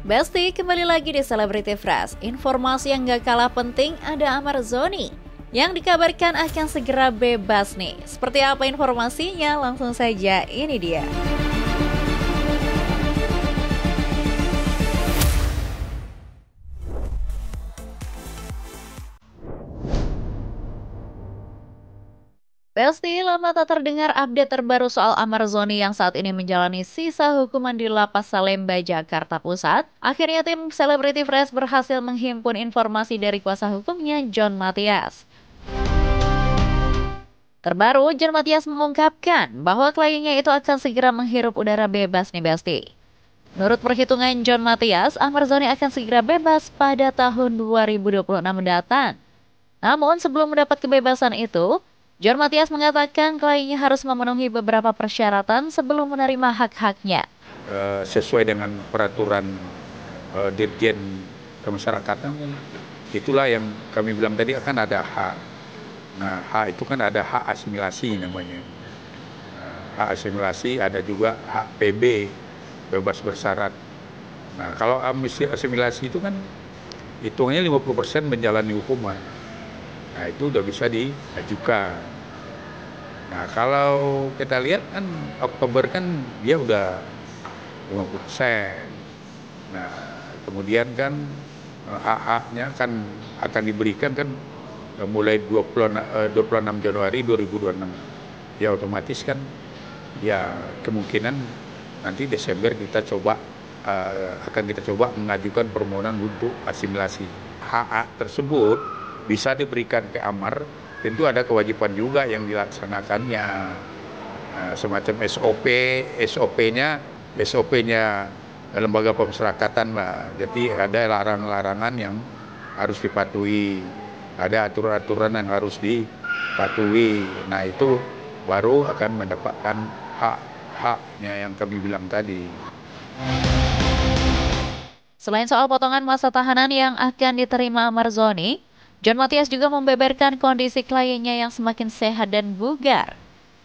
Besti, kembali lagi di Celebrity Fresh. Informasi yang gak kalah penting, ada Amar Zoni yang dikabarkan akan segera bebas nih. Seperti apa informasinya? Langsung saja, ini dia. Besti, lama tak terdengar update terbaru soal Amar Zoni yang saat ini menjalani sisa hukuman di Lapas Salemba, Jakarta Pusat. Akhirnya tim Celebrity Fresh berhasil menghimpun informasi dari kuasa hukumnya, John Matias. Terbaru, John Matias mengungkapkan bahwa kliennya itu akan segera menghirup udara bebas nih Besti. Menurut perhitungan John Matias, Amar Zoni akan segera bebas pada tahun 2026 mendatang. Namun sebelum mendapat kebebasan itu, John Matias mengatakan kliennya harus memenuhi beberapa persyaratan sebelum menerima hak-haknya. Sesuai dengan peraturan Dirjen Kemasyarakatan, itulah yang kami bilang tadi akan ada hak. Nah, hak itu kan ada hak asimilasi namanya. Hak asimilasi, ada juga hak PB, bebas bersyarat. Nah, kalau asimilasi itu kan hitungannya 50% menjalani hukuman. Nah, itu udah bisa diajukan. Nah, kalau kita lihat kan Oktober kan dia udah 50%. Nah, kemudian kan hak-haknya kan akan diberikan kan mulai 26 Januari 2026. Ya otomatis kan ya kemungkinan nanti Desember kita akan kita coba mengajukan permohonan untuk asimilasi. Hak tersebut bisa diberikan ke Amar, tentu ada kewajiban juga yang dilaksanakannya, semacam SOP-nya lembaga pemasyarakatan, Mbak. Jadi ada larangan-larangan yang harus dipatuhi, ada aturan-aturan yang harus dipatuhi. Nah, itu baru akan mendapatkan hak-haknya yang kami bilang tadi. Selain soal potongan masa tahanan yang akan diterima Amar Zoni, John Matias juga membeberkan kondisi kliennya yang semakin sehat dan bugar.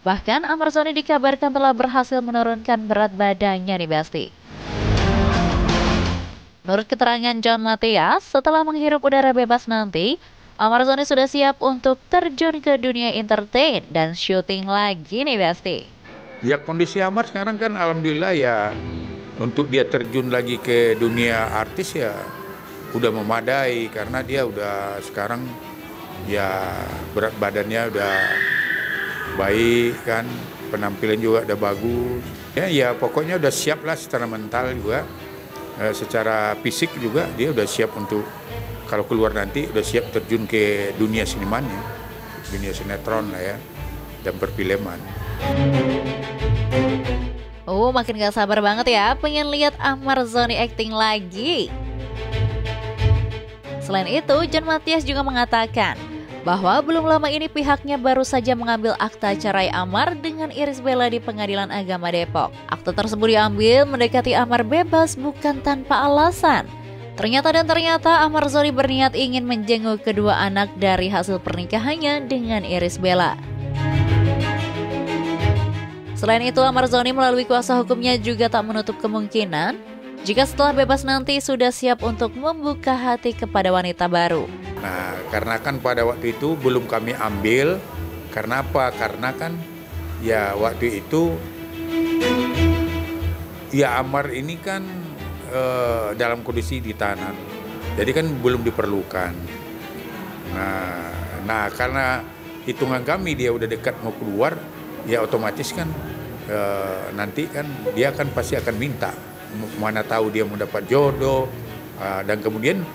Bahkan Amar Zoni dikabarkan telah berhasil menurunkan berat badannya nih Besti. Menurut keterangan John Matias, setelah menghirup udara bebas nanti, Amar Zoni sudah siap untuk terjun ke dunia entertain dan syuting lagi nih Besti. Ya, kondisi Amar sekarang kan alhamdulillah ya, untuk dia terjun lagi ke dunia artis ya udah memadai, karena dia udah sekarang ya berat badannya udah baik kan, penampilan juga udah bagus. Ya pokoknya udah siap lah secara mental juga, secara fisik juga dia udah siap untuk kalau keluar nanti udah siap terjun ke dunia sinimannya, dunia sinetron lah ya, dan perfilman. Makin gak sabar banget ya, pengen lihat Amar Zoni acting lagi. Selain itu, John Matias juga mengatakan bahwa belum lama ini pihaknya baru saja mengambil akta cerai Amar dengan Irish Bella di Pengadilan Agama Depok. Akta tersebut diambil mendekati Amar bebas bukan tanpa alasan. Ternyata Amar Zoni berniat ingin menjenguk kedua anak dari hasil pernikahannya dengan Irish Bella. Selain itu, Amar Zoni melalui kuasa hukumnya juga tak menutup kemungkinan jika setelah bebas nanti sudah siap untuk membuka hati kepada wanita baru. Nah, karena kan pada waktu itu belum kami ambil. Karena apa? Karena kan ya waktu itu ya Amar ini kan dalam kondisi ditahan. Jadi kan belum diperlukan. Nah, karena hitungan kami dia udah dekat mau keluar, ya otomatis kan nanti kan dia kan pasti akan minta. Mana tahu dia mau dapat jodoh, dan kemudian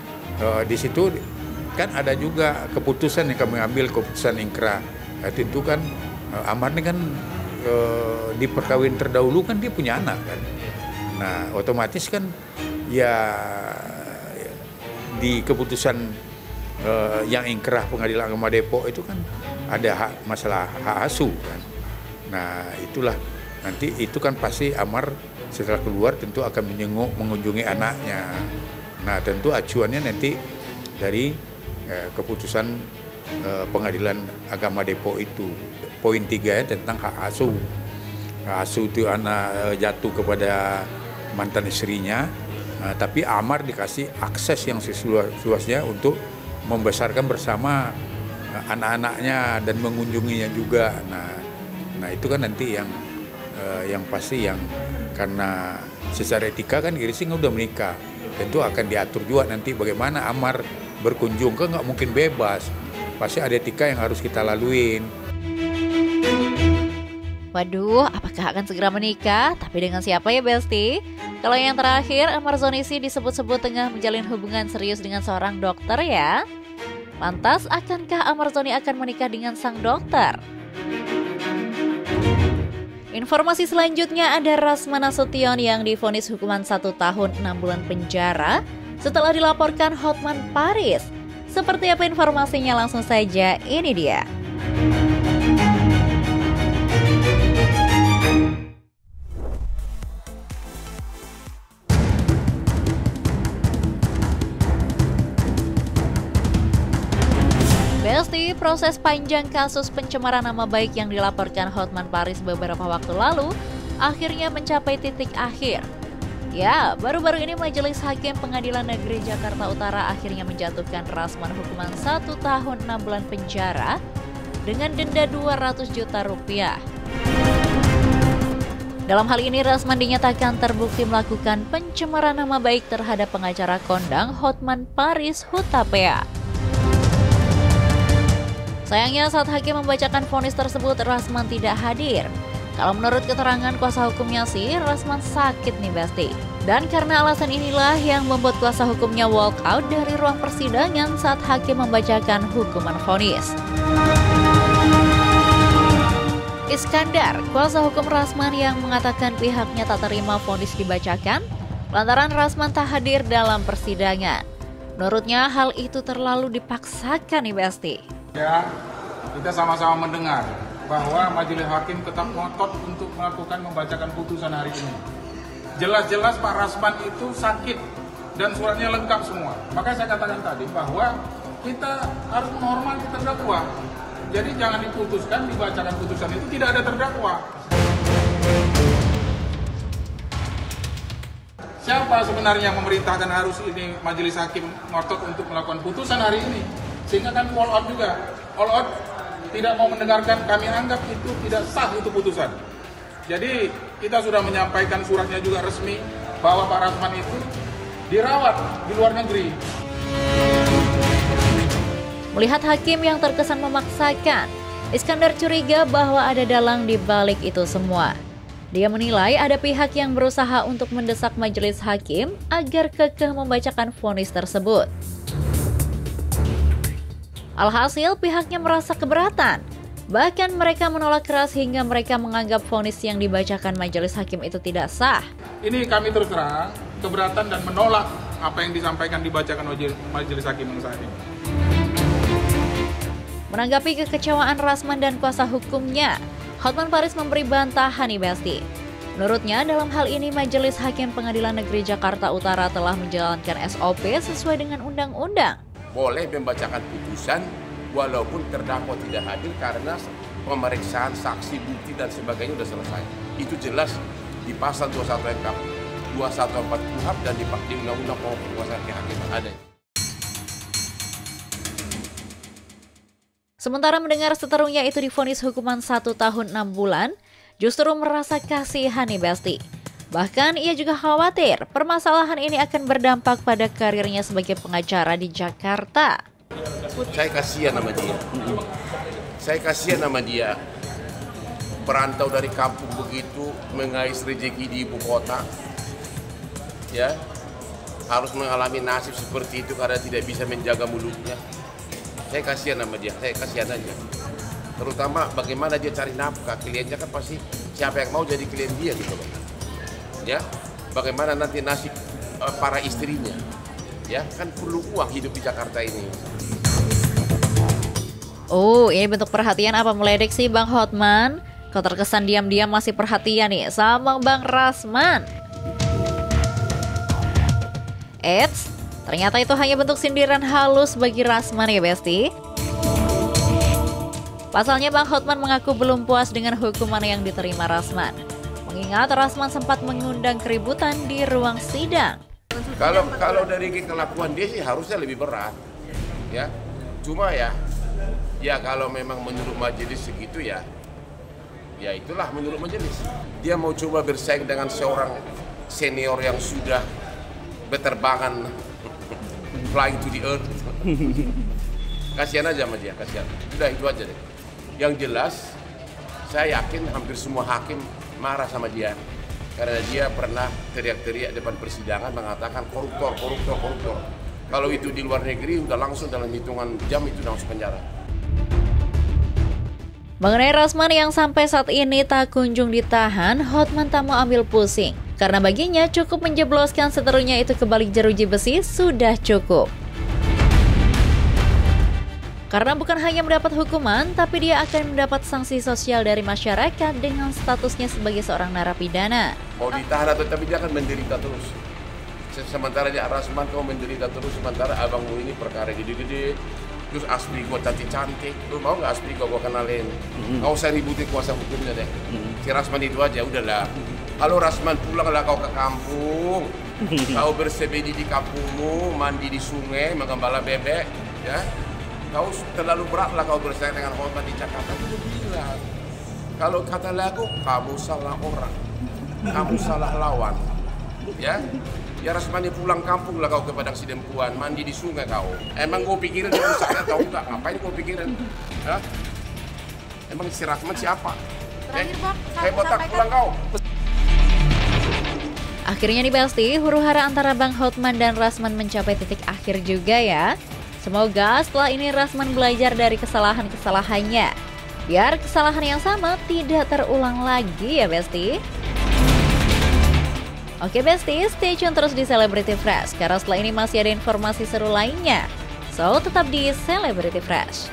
di situ kan ada juga keputusan yang kami ambil, keputusan ingkrah. Tentu kan Amar ini kan di perkawinan terdahulu kan dia punya anak kan. Nah, otomatis kan ya di keputusan yang ingkrah Pengadilan Agama Depok itu kan ada masalah hak asuh kan. Nah, itulah nanti itu kan pasti Amar setelah keluar tentu akan mengunjungi anaknya. Nah, tentu acuannya nanti dari keputusan Pengadilan Agama Depok itu. Poin 3 tentang hak asuh. Hak asuh itu anak jatuh kepada mantan istrinya, Nah, tapi Amar dikasih akses yang seluas-luasnya untuk membesarkan bersama anak-anaknya dan mengunjunginya juga. Nah itu kan nanti yang pasti yang karena secara etika kan Giring udah menikah, tentu akan diatur juga nanti bagaimana Amar berkunjung, kan nggak mungkin bebas, pasti ada etika yang harus kita laluin. Waduh, apakah akan segera menikah? Tapi dengan siapa ya Besti? Kalau yang terakhir, Amar Zonisi disebut-sebut tengah menjalin hubungan serius dengan seorang dokter ya. Lantas, akankah Amar Zoni akan menikah dengan sang dokter? Informasi selanjutnya ada Rasman Nasution yang divonis hukuman 1 tahun 6 bulan penjara setelah dilaporkan Hotman Paris. Seperti apa informasinya, langsung saja ini dia. Besti, proses panjang kasus pencemaran nama baik yang dilaporkan Hotman Paris beberapa waktu lalu akhirnya mencapai titik akhir. Ya, baru-baru ini Majelis Hakim Pengadilan Negeri Jakarta Utara akhirnya menjatuhkan Rasman hukuman 1 tahun 6 bulan penjara dengan denda 200 juta rupiah. Dalam hal ini, Rasman dinyatakan terbukti melakukan pencemaran nama baik terhadap pengacara kondang Hotman Paris Hutapea. Sayangnya saat hakim membacakan vonis tersebut, Rasman tidak hadir. Kalau menurut keterangan kuasa hukumnya sih, Rasman sakit nih Besti. Dan karena alasan inilah yang membuat kuasa hukumnya walk out dari ruang persidangan saat hakim membacakan hukuman vonis. Iskandar, kuasa hukum Rasman yang mengatakan pihaknya tak terima vonis dibacakan lantaran Rasman tak hadir dalam persidangan. Menurutnya hal itu terlalu dipaksakan nih Besti. Ya, kita sama-sama mendengar bahwa Majelis Hakim tetap ngotot untuk membacakan putusan hari ini. Jelas-jelas Pak Rasman itu sakit dan suratnya lengkap semua. Makanya saya katakan tadi bahwa kita harus menghormati terdakwa. Jadi jangan diputuskan, dibacakan putusan itu tidak ada terdakwa. Siapa sebenarnya yang memerintahkan harus ini Majelis Hakim ngotot untuk melakukan putusan hari ini? Sehingga kan all out juga. All out tidak mau mendengarkan, kami anggap itu tidak sah itu putusan. Jadi kita sudah menyampaikan suratnya juga resmi bahwa Pak Rasman itu dirawat di luar negeri. Melihat hakim yang terkesan memaksakan, Iskandar curiga bahwa ada dalang di balik itu semua. Dia menilai ada pihak yang berusaha untuk mendesak majelis hakim agar kekeh membacakan vonis tersebut. Alhasil pihaknya merasa keberatan. Bahkan mereka menolak keras hingga mereka menganggap vonis yang dibacakan majelis hakim itu tidak sah. Ini kami terus terang keberatan dan menolak apa yang disampaikan dibacakan majelis hakim yang saat ini. Menanggapi kekecewaan Rasman dan kuasa hukumnya, Hotman Paris memberi bantahan nih Besti. Menurutnya dalam hal ini Majelis Hakim Pengadilan Negeri Jakarta Utara telah menjalankan SOP sesuai dengan undang-undang. Boleh membacakan putusan walaupun terdakwa tidak hadir karena pemeriksaan saksi, bukti dan sebagainya sudah selesai. Itu jelas di pasal 21 KUHP, 214 KUHP dan di Undang-Undang Pokok Kekuasaan Kehakiman ada. Sementara mendengar seterusnya itu divonis hukuman 1 tahun 6 bulan, justru merasa kasihan nih Besti. Bahkan ia juga khawatir permasalahan ini akan berdampak pada karirnya sebagai pengacara di Jakarta. Saya kasihan sama dia. Saya kasihan sama dia. Perantau dari kampung begitu mengais rezeki di ibu kota. Ya. Harus mengalami nasib seperti itu karena tidak bisa menjaga mulutnya. Saya kasihan sama dia, saya kasihan aja. Terutama bagaimana dia cari nafkah, kliennya kan pasti siapa yang mau jadi klien dia gitu loh. Ya, bagaimana nanti nasib para istrinya. Ya, kan perlu uang hidup di Jakarta ini. Oh, ini bentuk perhatian apa meledek sih Bang Hotman? Kau terkesan diam-diam masih perhatian nih sama Bang Rasman. Eits, ternyata itu hanya bentuk sindiran halus bagi Rasman ya Besti. Pasalnya Bang Hotman mengaku belum puas dengan hukuman yang diterima Rasman. Mengingat Rasman sempat mengundang keributan di ruang sidang. Kalau dari kelakuan dia sih harusnya lebih berat, ya. Cuma ya kalau memang menurut majelis segitu ya itulah menurut majelis. Dia mau coba bersaing dengan seorang senior yang sudah berterbangan flying to the earth. Kasihan aja sama dia, kasihan. Udah itu aja deh. Yang jelas saya yakin hampir semua hakim marah sama dia. Karena dia pernah teriak-teriak depan persidangan mengatakan koruptor. Kalau itu di luar negeri udah langsung dalam hitungan jam itu langsung penjara. Mengenai Rasman yang sampai saat ini tak kunjung ditahan, Hotman tak mau ambil pusing. Karena baginya cukup menjebloskan seterunya itu ke balik jeruji besi sudah cukup. Karena bukan hanya mendapat hukuman, tapi dia akan mendapat sanksi sosial dari masyarakat dengan statusnya sebagai seorang narapidana. Mau ditahan atau tapi dia akan menderita terus. Sementara dia Rasman kau menderita terus, sementara abangmu ini perkara gede-gede. Terus Aspi gua cantik-cantik, lu mau nggak Aspi gua kenalin? Kau usah ributin kuasa hukumnya deh. Si Rasman itu aja udahlah. Kalau Rasman pulanglah kau ke kampung, kau bersepedi di kampungmu, mandi di sungai, menggembala bebek, ya. Kau terlalu beratlah kau bersaing dengan Hotman di Jakarta. Itu bilang. Kalau kata lagu, kamu salah orang, kamu salah lawan, ya. Ya Rasman pulang kampung lah kau ke Padang Sidempuan, mandi di sungai kau. Emang kau pikirin dia rusaknya tahu nggak? Ngapain kau pikirin? Hah? Emang si Rasman siapa? Terakhir Pak, hebat tak pulang kau? Akhirnya nih Besti, huru-hara antara Bang Hotman dan Rasman mencapai titik akhir juga ya. Semoga setelah ini Rasman belajar dari kesalahan-kesalahannya. Biar kesalahan yang sama tidak terulang lagi ya Besti. Oke Besti, stay tune terus di Celebrity Fresh. Karena setelah ini masih ada informasi seru lainnya. So, tetap di Celebrity Fresh.